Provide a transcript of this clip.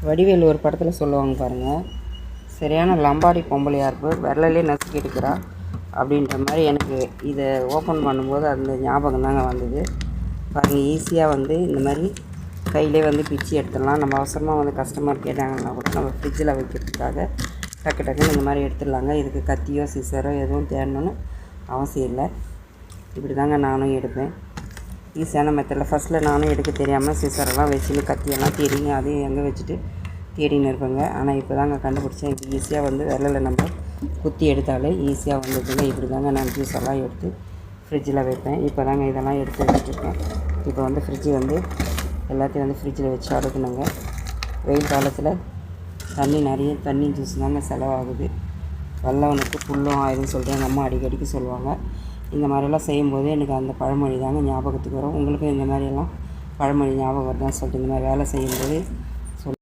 வடிவேலு ஒரு படத்தில் சொல்லுவாங்க பாருங்கள், சரியான லம்பாடி பொம்பளையாக இருப்பு, விரலே நசுக்கி எடுக்கிறா அப்படின்ற மாதிரி எனக்கு இதை ஓப்பன் பண்ணும்போது அந்த ஞாபகம் தாங்க வந்தது. பாருங்கள், ஈஸியாக வந்து இந்த மாதிரி கையிலே வந்து பிச்சு எடுத்துடலாம். நம்ம அவசரமாக வந்து கஸ்டமர் கேட்டாங்கன்னா கூட நம்ம ஃப்ரிட்ஜில் வைக்கிறதுக்காக டக்கு டக்குன்னு இந்த மாதிரி எடுத்துடலாங்க. இதுக்கு கத்தியோ சிசரோ எதுவும் தேடணும்னு அவசியம் இல்லை. இப்படி தாங்க நானும் எடுப்பேன். ஈஸியான மெத்தடில் ஃபஸ்ட்டில் நானும் எடுக்க தெரியாமல் சிசரெல்லாம் வச்சுன்னு கத்தியெல்லாம் தேடிங்க அதையும் எங்கே வச்சுட்டு தேடின்னு இருப்பேங்க. ஆனால் இப்போ தாங்க கண்டுபிடிச்சேன். இது ஈஸியாக வந்து விரலில் நம்ம குத்தி எடுத்தாலே ஈஸியாக வந்துடுதுங்க. இப்படி தாங்க நான் ஜூஸ் எல்லாம் எடுத்து ஃப்ரிட்ஜில் வைப்பேன். இப்போ தாங்க இதெல்லாம் எடுத்து வச்சுருக்கேன். இப்போ வந்து ஃப்ரிட்ஜு வந்து எல்லாத்தையும் வந்து ஃப்ரிட்ஜில் வச்சு அடுக்கணுங்க. வெயில் காலத்தில் தண்ணி ஜூஸ் தாங்க செலவாகுது. வெள்ளவனுக்கு புல்லும் ஆயுதுன்னு சொல்லிட்டு எங்கள் அம்மா அடிக்கடிக்கு சொல்லுவாங்க. இந்த மாதிரிலாம் செய்யும்போது எனக்கு அந்த பழமொழி தாங்க ஞாபகத்துக்கு வரும். உங்களுக்கும் இந்த மாதிரியெல்லாம் பழமொழி ஞாபகம் வருதான்னு சொல்லிட்டு இந்த மாதிரி வேலை செய்யும்போது